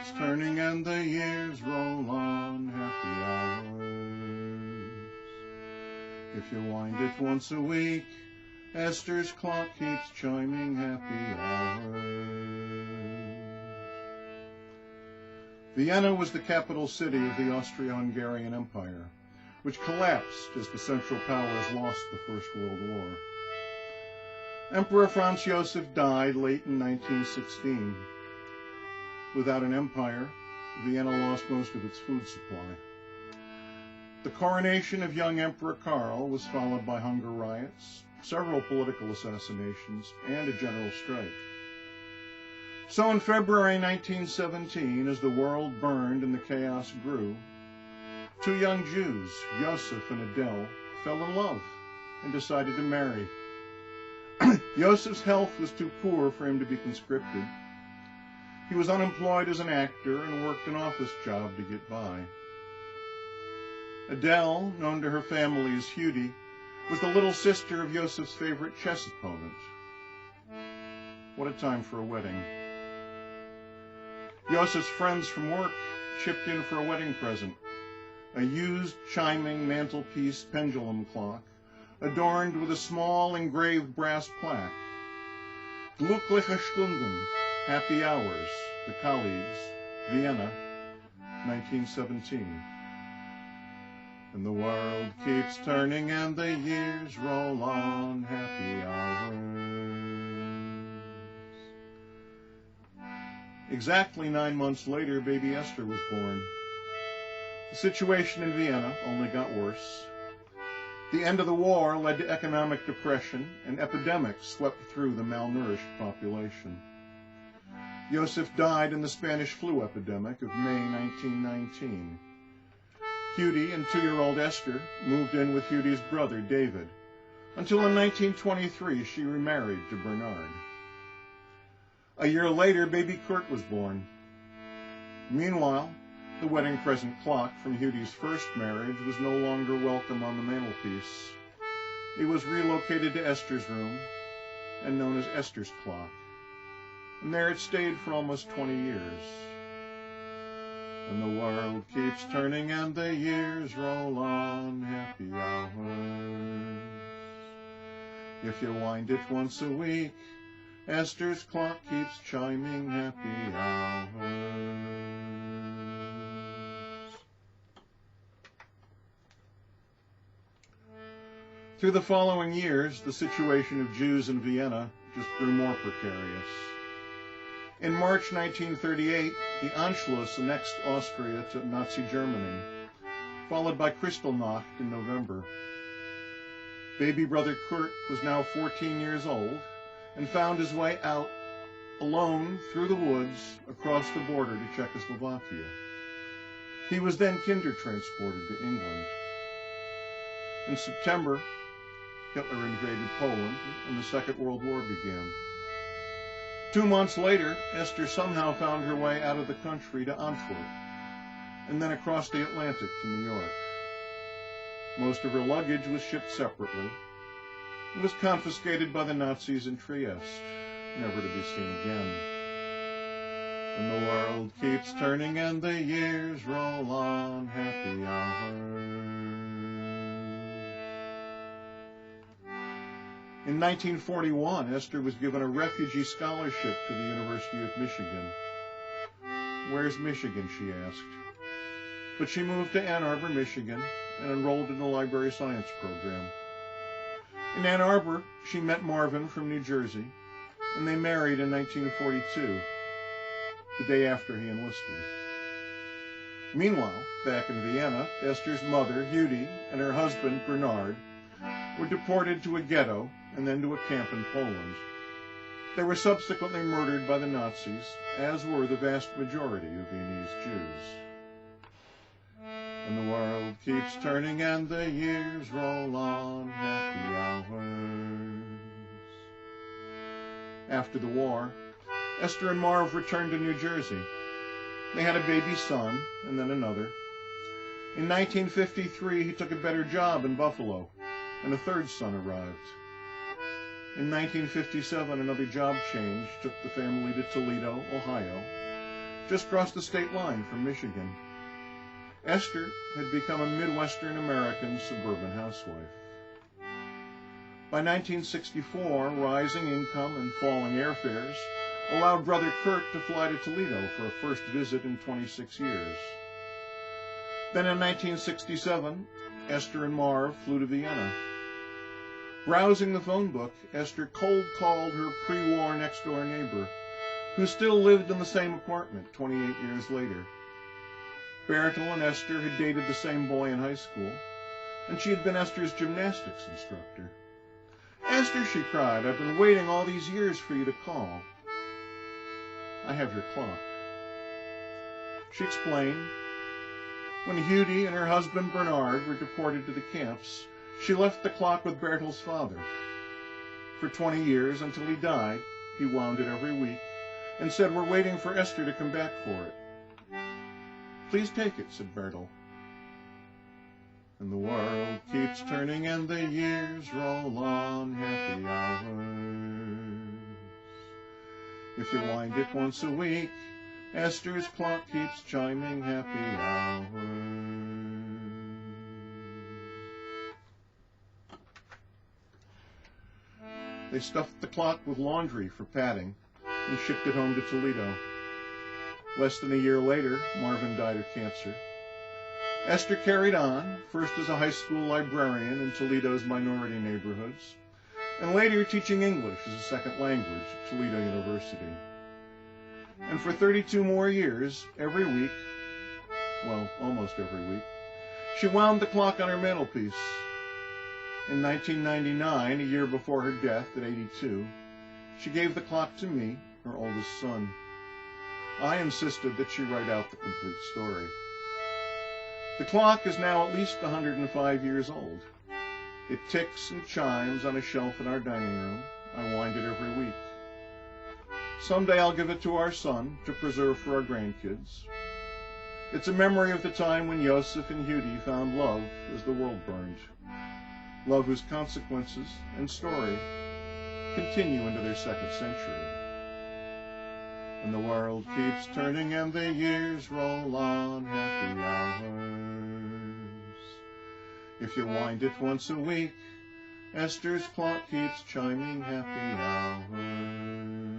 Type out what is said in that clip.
keeps turning and the years roll on, happy hours. If you wind it once a week, Esther's clock keeps chiming, happy hours. Vienna was the capital city of the Austro-Hungarian Empire, which collapsed as the Central Powers lost the First World War. Emperor Franz Joseph died late in 1916. Without an empire, Vienna lost most of its food supply. The coronation of young Emperor Karl was followed by hunger riots, several political assassinations, and a general strike. So in February 1917, as the world burned and the chaos grew, two young Jews, Joseph and Adele, fell in love and decided to marry. Joseph's health was too poor for him to be conscripted. He was unemployed as an actor and worked an office job to get by. Adele, known to her family as Judy, was the little sister of Joseph's favorite chess opponent. What a time for a wedding. Joseph's friends from work chipped in for a wedding present, a used chiming mantelpiece pendulum clock, adorned with a small engraved brass plaque. Glückliche Stunden, happy hours, the colleagues, Vienna, 1917. And the world keeps turning and the years roll on, happy hours. Exactly 9 months later, baby Esther was born. The situation in Vienna only got worse. The end of the war led to economic depression, and epidemics swept through the malnourished population. Joseph died in the Spanish flu epidemic of May 1919. Judy and 2-year-old Esther moved in with Judy's brother, David, until in 1923 she remarried to Bernard. A year later, baby Kurt was born. Meanwhile, the wedding present clock from Judy's first marriage was no longer welcome on the mantelpiece. It was relocated to Esther's room and known as Esther's clock. And there it stayed for almost 20 years. And the world keeps turning and the years roll on, happy hours. If you wind it once a week, Esther's clock keeps chiming, happy hours. Through the following years, the situation of Jews in Vienna just grew more precarious. In March 1938, the Anschluss annexed Austria to Nazi Germany, followed by Kristallnacht in November. Baby brother Kurt was now 14 years old and found his way out alone through the woods across the border to Czechoslovakia. He was then kinder-transported to England. In September, Hitler invaded Poland and the Second World War began. 2 months later, Esther somehow found her way out of the country to Antwerp, and then across the Atlantic to New York. Most of her luggage was shipped separately. It was confiscated by the Nazis in Trieste, never to be seen again. And the world keeps turning and the years roll on, happy hours. In 1941, Esther was given a refugee scholarship to the University of Michigan. "Where's Michigan?" she asked. But she moved to Ann Arbor, Michigan, and enrolled in the library science program. In Ann Arbor, she met Marvin from New Jersey, and they married in 1942, the day after he enlisted. Meanwhile, back in Vienna, Esther's mother, Judy, and her husband, Bernard, were deported to a ghetto and then to a camp in Poland. They were subsequently murdered by the Nazis, as were the vast majority of Viennese Jews. And the world keeps turning and the years roll on, happy hours. After the war, Esther and Marv returned to New Jersey. They had a baby son, and then another. In 1953, he took a better job in Buffalo, and a third son arrived. In 1957, another job change took the family to Toledo, Ohio, just crossed the state line from Michigan. Esther had become a Midwestern American suburban housewife. By 1964, rising income and falling airfares allowed brother Kurt to fly to Toledo for a first visit in 26 years. Then in 1967, Esther and Marv flew to Vienna. Browsing the phone book, Esther cold-called her pre-war next-door neighbor, who still lived in the same apartment 28 years later. Bertel and Esther had dated the same boy in high school, and she had been Esther's gymnastics instructor. "Esther," she cried, "I've been waiting all these years for you to call." "I have your clock." She explained. When Judy and her husband Bernard were deported to the camps, she left the clock with Bertel's father. For 20 years, until he died, he wound it every week and said, "We're waiting for Esther to come back for it." "Please take it," said Bertel. And the world keeps turning and the years roll on, happy hours. If you wind it once a week, Esther's clock keeps chiming, happy hours. They stuffed the clock with laundry for padding and shipped it home to Toledo. Less than a year later, Marvin died of cancer. Esther carried on, first as a high school librarian in Toledo's minority neighborhoods, and later teaching English as a second language at Toledo University. And for 32 more years, every week, well, almost every week, she wound the clock on her mantelpiece. In 1999, a year before her death at 82, she gave the clock to me, her oldest son. I insisted that she write out the complete story. The clock is now at least 105 years old. It ticks and chimes on a shelf in our dining room. I wind it every week. Someday I'll give it to our son to preserve for our grandkids. It's a memory of the time when Joseph and Judy found love as the world burned. Love whose consequences and story continue into their second century. And the world keeps turning and the years roll on, happy hours. If you wind it once a week, Esther's clock keeps chiming, happy hours.